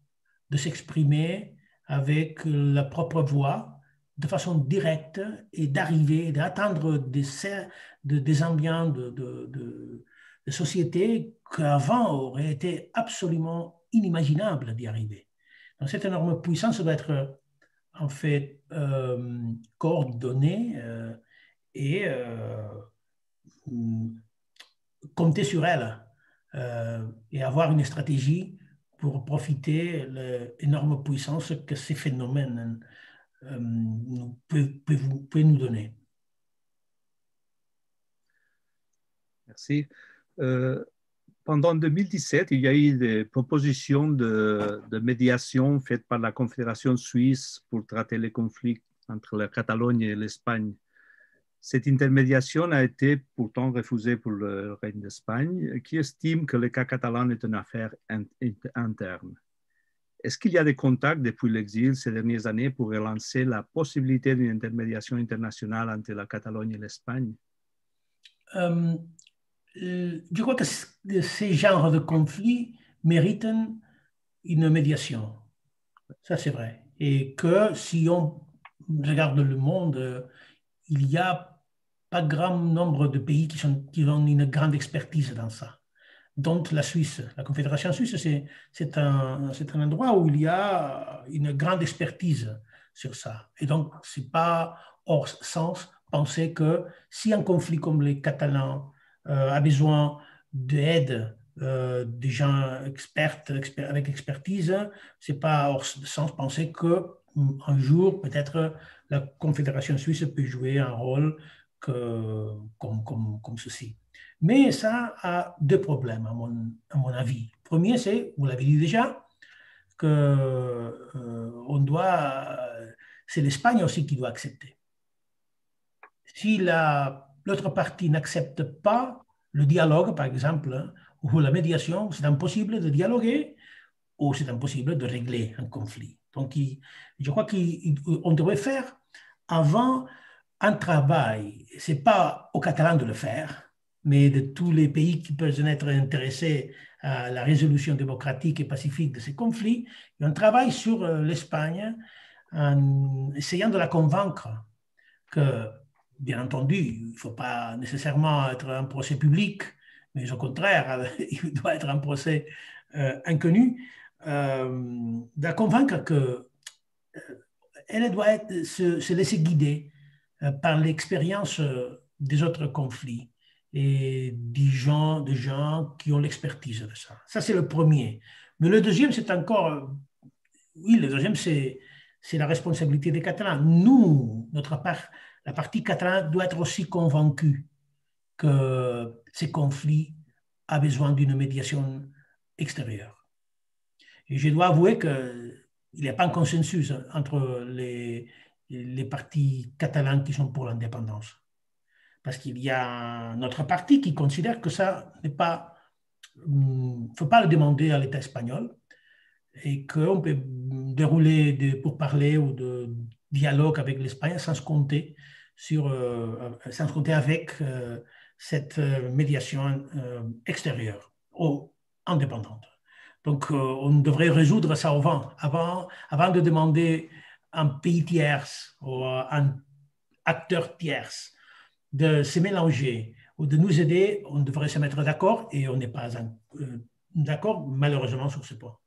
de s'exprimer avec la propre voix, de façon directe, et d'arriver, d'atteindre des ambiances de sociétés qu'avant aurait été absolument inimaginable d'y arriver. Donc cette énorme puissance doit être en fait coordonnée et compter sur elle et avoir une stratégie pour profiter de l'énorme puissance que ces phénomènes peuvent nous donner. Merci. Pendant 2017, il y a eu des propositions de médiation faites par la Confédération suisse pour traiter les conflits entre la Catalogne et l'Espagne. Cette intermédiation a été pourtant refusée pour le règne d'Espagne, qui estime que le cas catalan est une affaire interne. Est-ce qu'il y a des contacts depuis l'exil ces dernières années pour relancer la possibilité d'une intermédiation internationale entre la Catalogne et l'Espagne? Je crois que ces genres de conflits méritent une médiation. Ça, c'est vrai. Et que si on regarde le monde, il n'y a pas grand nombre de pays qui ont une grande expertise dans ça. Dont la Suisse. La Confédération suisse, c'est un endroit où il y a une grande expertise sur ça. Et donc, ce n'est pas hors sens penser que si un conflit comme les Catalans a besoin d'aide des gens experts avec expertise, ce n'est pas hors sens penser qu'un jour, peut-être, la Confédération suisse peut jouer un rôle comme ceci. Mais ça a deux problèmes, à mon avis. Le premier, c'est, vous l'avez dit déjà, que c'est l'Espagne aussi qui doit accepter. Si l'autre partie n'accepte pas le dialogue, par exemple, ou la médiation, c'est impossible de dialoguer ou c'est impossible de régler un conflit. Donc, je crois qu'on devrait faire avant un travail. Ce n'est pas aux Catalans de le faire, mais de tous les pays qui peuvent être intéressés à la résolution démocratique et pacifique de ces conflits. Un travail sur l'Espagne en essayant de la convaincre que, bien entendu, il ne faut pas nécessairement être un procès public, mais au contraire, il doit être un procès inconnu, de la convaincre qu'elle doit se laisser guider par l'expérience des autres conflits et des gens qui ont l'expertise de ça. Ça, c'est le premier. Mais le deuxième, c'est encore... Oui, le deuxième, c'est la responsabilité des Catalans. Nous, notre part, la partie catalane doit être aussi convaincue que ces conflits ont besoin d'une médiation extérieure. Et je dois avouer qu'il n'y a pas un consensus entre les partis catalans qui sont pour l'indépendance. Parce qu'il y a notre parti qui considère que ça n'est pas... Il ne faut pas le demander à l'État espagnol et qu'on peut dérouler des pourparlers ou de dialogue avec l'Espagne sans se compter avec cette médiation extérieure ou indépendante. Donc, on devrait résoudre ça avant de demander à un pays tierce ou à un acteur tierce de se mélanger ou de nous aider. On devrait se mettre d'accord et on n'est pas d'accord, malheureusement, sur ce point.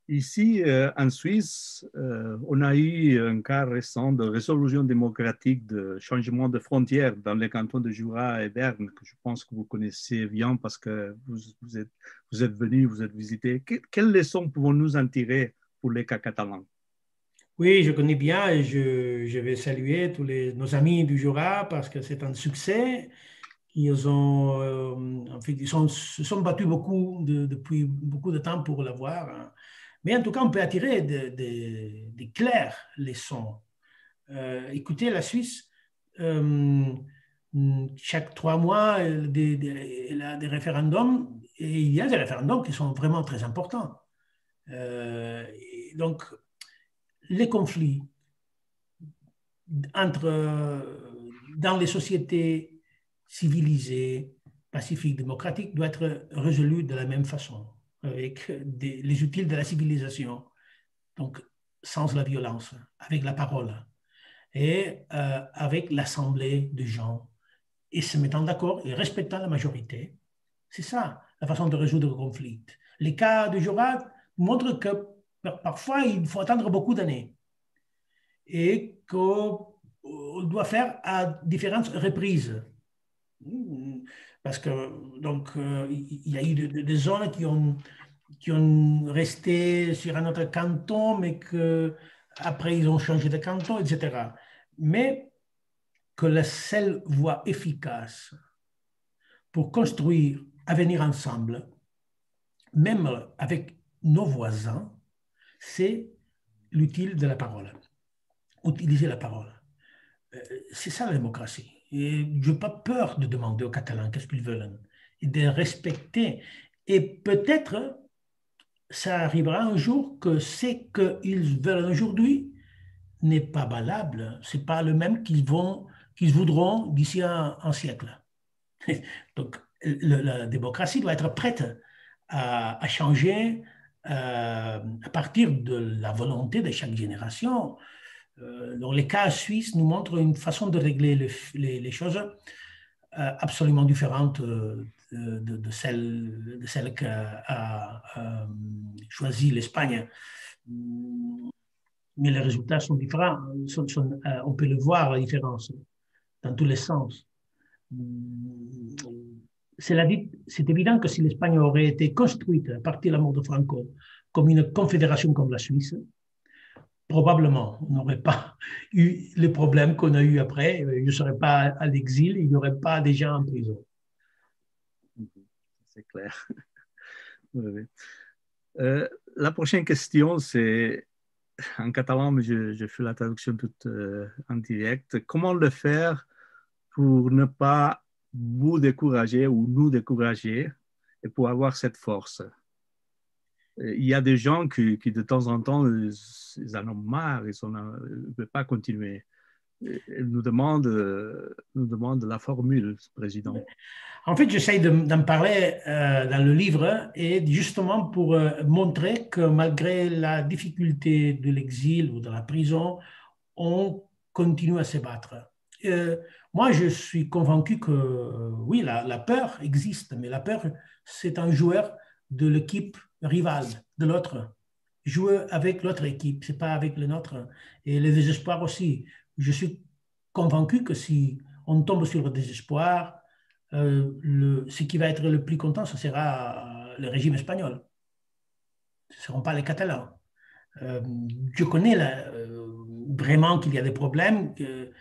Ici, en Suisse, on a eu un cas récent de résolution démocratique de changement de frontières dans les cantons de Jura et Berne, que je pense que vous connaissez bien parce que vous êtes venus, vous êtes visités. Quelles leçons pouvons-nous en tirer pour les cas catalans? Oui, je connais bien et je vais saluer tous nos amis du Jura parce que c'est un succès. Ils ont, en fait, se sont battus depuis beaucoup de temps pour l'avoir. Mais en tout cas, on peut attirer des claires leçons. Écoutez, la Suisse, chaque 3 mois, elle a des référendums et il y a des référendums qui sont vraiment très importants. Donc, les conflits dans les sociétés civilisées, pacifiques, démocratiques, doivent être résolus de la même façon, avec les outils de la civilisation, donc sans la violence, avec la parole et avec l'assemblée de gens et se mettant d'accord et respectant la majorité. C'est ça la façon de résoudre le conflit. Les cas de Jura montrent que parfois il faut attendre beaucoup d'années et qu'on doit faire à différentes reprises. Parce que donc il y a eu des zones qui ont resté sur un autre canton, mais qu'après ils ont changé de canton, etc. Mais que la seule voie efficace pour construire avenir ensemble, même avec nos voisins, c'est l'utile de la parole. Utiliser la parole. C'est ça la démocratie. Et je n'ai pas peur de demander aux Catalans qu'est-ce qu'ils veulent et de respecter. Et peut-être ça arrivera un jour que ce qu'ils veulent aujourd'hui n'est pas valable. Ce n'est pas le même qu'ils voudront d'ici un siècle. Donc, la démocratie doit être prête à changer à partir de la volonté de chaque génération. Donc, les cas suisses nous montrent une façon de régler les choses absolument différente de celle qu'a choisi l'Espagne. Mais les résultats sont différents. On peut le voir, la différence, dans tous les sens. C'est évident que si l'Espagne aurait été construite à partir de la mort de Franco comme une confédération comme la Suisse, probablement, on n'aurait pas eu les problèmes qu'on a eu après. Je ne serais pas à l'exil, il n'y aurait pas des gens en prison. C'est clair. Oui. La prochaine question, c'est en catalan, mais je fais la traduction toute en direct. Comment le faire pour ne pas vous décourager ou nous décourager et pour avoir cette force? Il y a des gens qui de temps en temps, ils en ont marre, ils ne veulent pas continuer. Ils nous demandent la formule, président. En fait, j'essaye d'en parler dans le livre et justement pour montrer que malgré la difficulté de l'exil ou de la prison, on continue à se battre. Moi, je suis convaincu que oui, la peur existe, mais la peur, c'est un joueur de l'équipe rivale, de l'autre. Jouer avec l'autre équipe, ce n'est pas avec le nôtre. Et le désespoir aussi. Je suis convaincu que si on tombe sur le désespoir, ce qui va être le plus content, ce sera le régime espagnol. Ce ne seront pas les Catalans. Je connais vraiment qu'il y a des problèmes, qu'il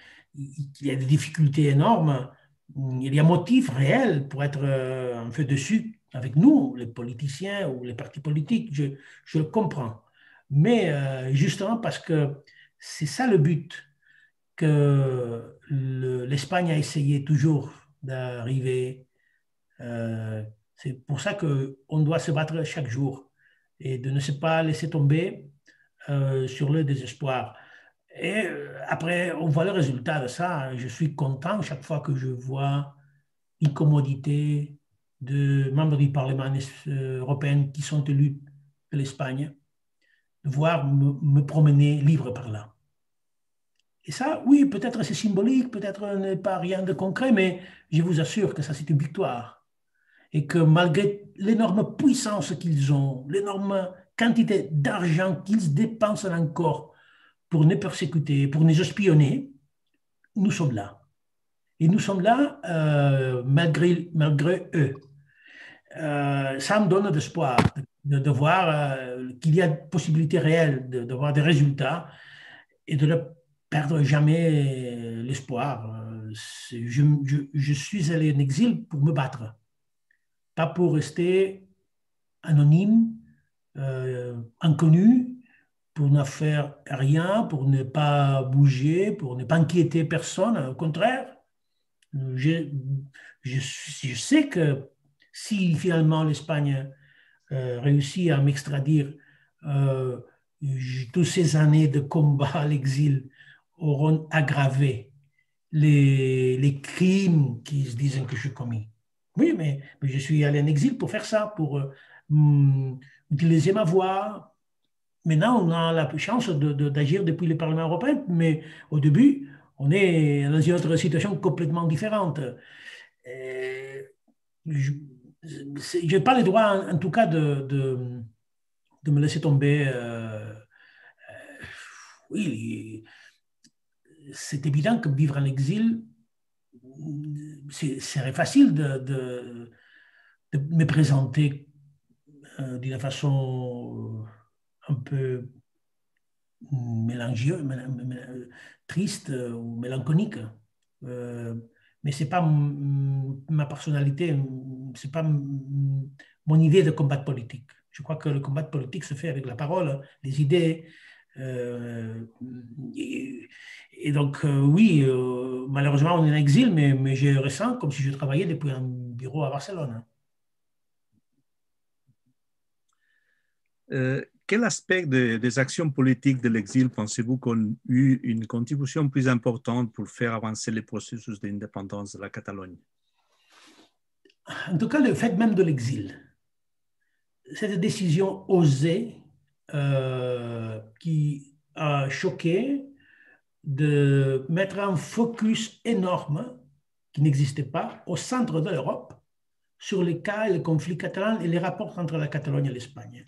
y a des difficultés énormes. Il y a motif réel pour être un peu dessus avec nous, les politiciens ou les partis politiques. Je le comprends. Mais justement parce que c'est ça le but que l'Espagne a essayé toujours d'arriver. C'est pour ça qu'on doit se battre chaque jour et de ne pas laisser tomber sur le désespoir. Et après, on voit le résultat de ça. Je suis content chaque fois que je vois une commodité de membres du Parlement européen qui sont élus de l'Espagne, de voir me promener libre par là. Et ça, oui, peut-être c'est symbolique, peut-être n'est pas rien de concret, mais je vous assure que ça, c'est une victoire. Et que malgré l'énorme puissance qu'ils ont, l'énorme quantité d'argent qu'ils dépensent encore pour nous persécuter, pour nous espionner, nous sommes là. Et nous sommes là malgré eux. Ça me donne de l'espoir de voir qu'il y a possibilité réelle de voir des résultats et de ne perdre jamais l'espoir. Je suis allé en exil pour me battre, pas pour rester anonyme, inconnu, pour ne faire rien, pour ne pas bouger, pour ne pas inquiéter personne. Au contraire, je, je sais que si finalement l'Espagne réussit à m'extradir, euh, toutes ces années de combat à l'exil auront aggravé les crimes qu'ils disent que j'ai commis. Oui, mais je suis allé en exil pour faire ça, pour utiliser ma voix. Maintenant, on a la chance d'agir depuis le Parlement européen, mais au début, on est dans une autre situation complètement différente. Je n'ai pas le droit, en tout cas, de me laisser tomber. Oui, c'est évident que vivre en exil, serait facile de me présenter d'une façon un peu mélangieuse, triste ou mélancolique. Euh, mais ce n'est pas ma personnalité, ce n'est pas mon idée de combat politique. Je crois que le combat politique se fait avec la parole, les idées. Euh, et donc, oui, malheureusement, on est en exil, mais je ressens comme si je travaillais depuis un bureau à Barcelone. Quel aspect des actions politiques de l'exil pensez-vous qu'ont eu une contribution plus importante pour faire avancer le processus d'indépendance de la Catalogne? En tout cas, le fait même de l'exil, cette décision osée qui a choqué de mettre un focus énorme qui n'existait pas au centre de l'Europe sur les cas et les conflits catalans et les rapports entre la Catalogne et l'Espagne.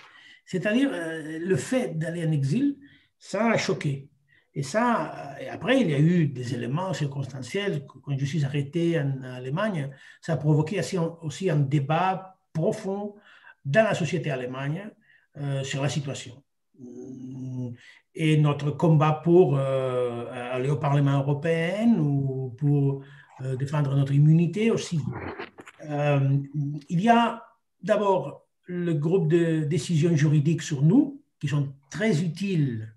C'est-à-dire, le fait d'aller en exil, ça a choqué. Et ça, et après, il y a eu des éléments circonstanciels. Quand je suis arrêté en Allemagne, ça a provoqué aussi un débat profond dans la société allemande sur la situation. Et notre combat pour aller au Parlement européen ou pour défendre notre immunité aussi. Il y a d'abord le groupe de décisions juridiques sur nous qui sont très utiles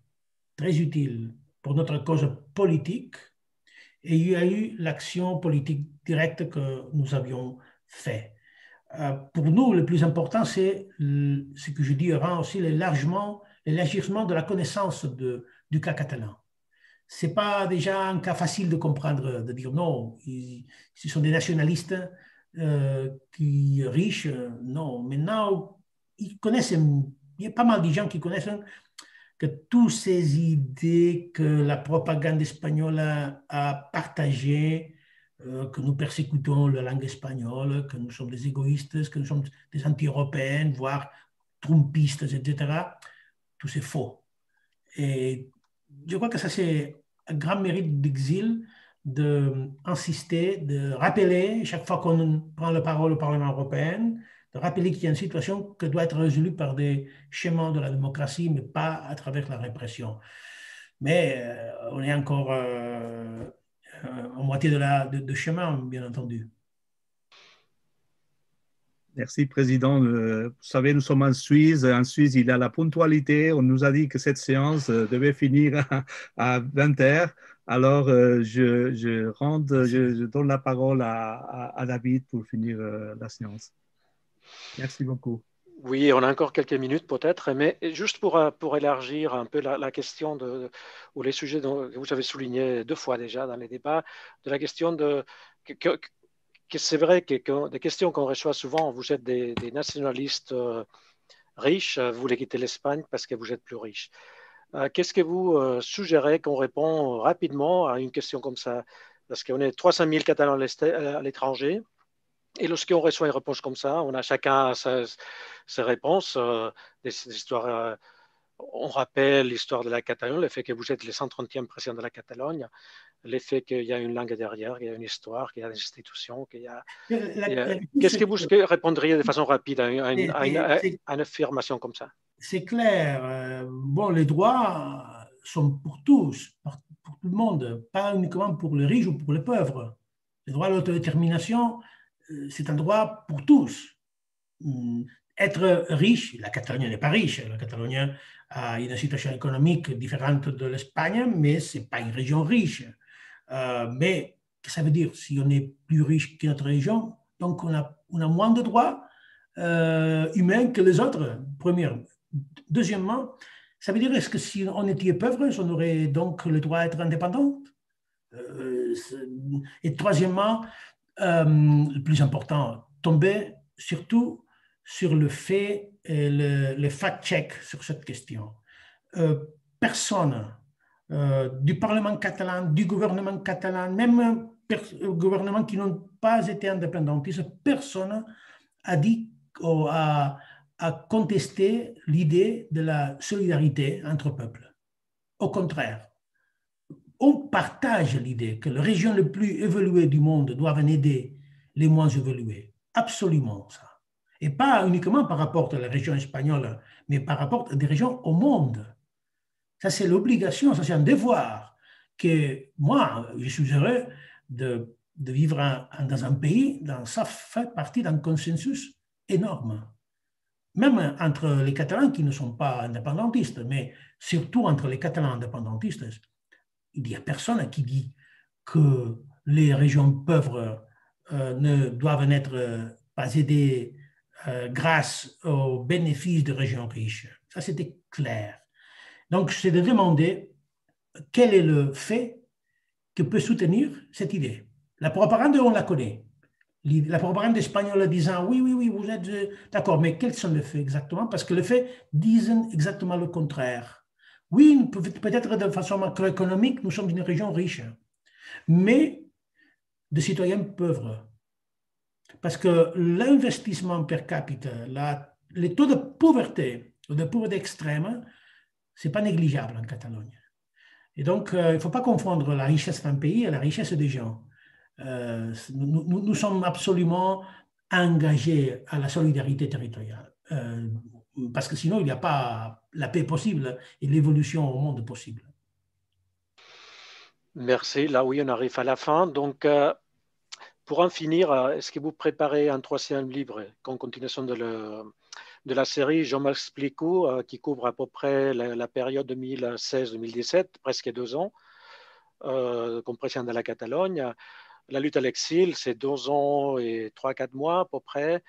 pour notre cause politique. Et il y a eu l'action politique directe que nous avions fait. Pour nous, le plus important, c'est ce que je dis avant aussi, l'élargissement de la connaissance du cas catalan. Ce n'est pas déjà un cas facile de comprendre, de dire non, ce sont des nationalistes qui riches. Non, maintenant, ils connaissent, il y a pas mal de gens qui connaissent que toutes ces idées que la propagande espagnole a partagées, que nous persécutons la langue espagnole, que nous sommes des égoïstes, que nous sommes des anti-européens, voire trumpistes, etc., tout c'est faux. Et je crois que ça, c'est un grand mérite d'exil d'insister, de rappeler, chaque fois qu'on prend la parole au Parlement européen, de rappeler qu'il y a une situation qui doit être résolue par des chemins de la démocratie, mais pas à travers la répression. Mais on est encore en moitié de chemin, bien entendu. Merci, Président. Vous savez, nous sommes en Suisse. En Suisse, il y a la ponctualité. On nous a dit que cette séance devait finir à 20 heures. Alors, je donne la parole à David pour finir la séance. Merci beaucoup. Oui, on a encore quelques minutes peut-être, mais juste pour élargir un peu la question ou les sujets que vous avez soulignés deux fois déjà dans les débats, de la question que c'est vrai que des questions qu'on reçoit souvent, vous êtes des nationalistes riches, vous voulez quitter l'Espagne parce que vous êtes plus riche. Qu'est-ce que vous suggérez qu'on répond rapidement à une question comme ça? Parce qu'on est 300 000 Catalans à l'étranger. Et lorsqu'on reçoit une réponse comme ça, on a chacun ses réponses, des histoires. On rappelle l'histoire de la Catalogne, le fait que vous êtes le 130e président de la Catalogne, le fait qu'il y a une langue derrière, qu'il y a une histoire, qu'il y a des institutions, qu'il y a. Qu'est-ce que vous répondriez de façon rapide à une affirmation comme ça? C'est clair. Bon, les droits sont pour tous, pour tout le monde, pas uniquement pour les riches ou pour les pauvres. Le droit à l'autodétermination, c'est un droit pour tous. Être riche, la Catalogne n'est pas riche, la Catalogne a une situation économique différente de l'Espagne, mais ce n'est pas une région riche. Mais ça veut dire, si on est plus riche que notre région, donc on a moins de droits humains que les autres, premièrement. Deuxièmement, ça veut dire, est-ce que si on était pauvre, on aurait donc le droit à être indépendant? Et troisièmement, le plus important, tomber surtout sur le fait, le fact-check sur cette question. Personne du Parlement catalan, du gouvernement catalan, même gouvernements qui n'ont pas été indépendantistes, personne a dit ou a contesté l'idée de la solidarité entre peuples. Au contraire, on partage l'idée que les régions les plus évoluées du monde doivent aider les moins évoluées. Absolument ça. Et pas uniquement par rapport à la région espagnole, mais par rapport à des régions au monde. Ça, c'est l'obligation, ça, c'est un devoir que moi, je suis heureux de vivre dans un pays, ça fait partie d'un consensus énorme. Même entre les Catalans qui ne sont pas indépendantistes, mais surtout entre les Catalans indépendantistes, il n'y a personne qui dit que les régions pauvres ne doivent être pas aidées grâce aux bénéfices des régions riches. Ça, c'était clair. Donc, c'est de demander quel est le fait qui peut soutenir cette idée. La propagande, on la connaît. La propagande espagnole disant oui, oui, oui, vous êtes d'accord, mais quels sont les faits exactement? Parce que les faits disent exactement le contraire. Oui, peut-être de façon macroéconomique, nous sommes une région riche, mais de citoyens pauvres. Parce que l'investissement per capita, les taux de pauvreté extrême, ce n'est pas négligeable en Catalogne. Et donc, il ne faut pas confondre la richesse d'un pays et la richesse des gens. Nous sommes absolument engagés à la solidarité territoriale. Parce que sinon, il n'y a pas la paix possible et l'évolution au monde possible. Merci. Là, oui, on arrive à la fin. Donc, pour en finir, est-ce que vous préparez un troisième livre en continuation de la série Je m'explique où, qui couvre à peu près la période 2016-2017, presque 2 ans, comme président de la Catalogne. La lutte à l'exil, c'est 2 ans et 3-4 mois à peu près.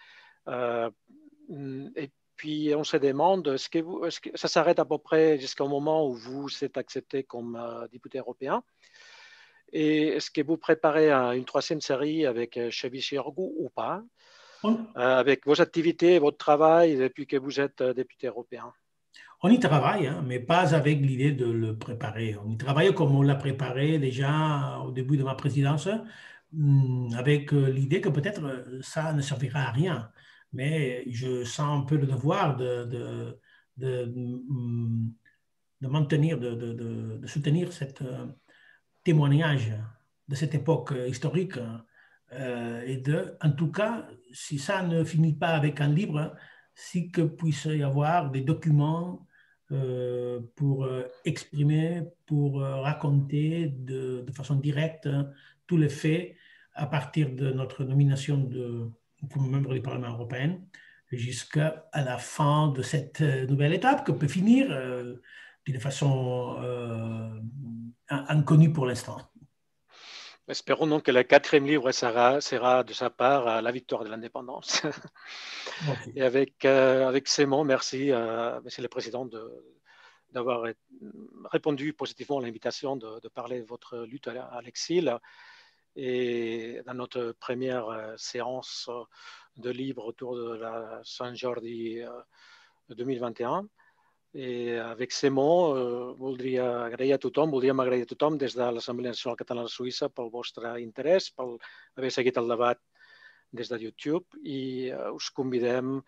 Et puis, on se demande, est-ce que ça s'arrête à peu près jusqu'au moment où vous êtes accepté comme député européen? Et est-ce que vous préparez une troisième série avec Chevy Chirgou ou pas, avec vos activités et votre travail depuis que vous êtes député européen? On y travaille, hein, mais pas avec l'idée de le préparer. On y travaille comme on l'a préparé déjà au début de ma présidence, avec l'idée que peut-être ça ne servira à rien. Mais je sens un peu le devoir de maintenir, de soutenir ce témoignage de cette époque historique. Et en tout cas, si ça ne finit pas avec un livre, si que puisse y avoir des documents pour exprimer, pour raconter de façon directe tous les faits à partir de notre nomination comme membre du Parlement européen jusqu'à la fin de cette nouvelle étape que peut finir d'une façon inconnue pour l'instant. Espérons donc que le 4e livre sera de sa part la victoire de l'indépendance. Ok. Et avec ces mots, merci, Monsieur le Président, d'avoir répondu positivement à l'invitation de parler de votre lutte à l'exil. Et dans notre première séance de livre autour de la Sant Jordi 2021. I avec ces mots, voldríem agrair a tothom des de l'Assemblea Nacional Catalana de Suïssa pel vostre interès, per haver seguit el debat des de YouTube i us convidem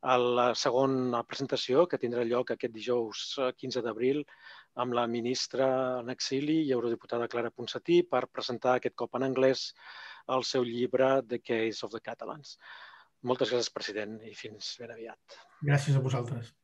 a la segona presentació que tindrà lloc aquest dijous 15 d'abril amb la ministra en exili i eurodiputada Clara Ponsatí per presentar aquest cop en anglès el seu llibre The Case of the Catalans. Moltes gràcies, president, i fins ben aviat. Gràcies a vosaltres.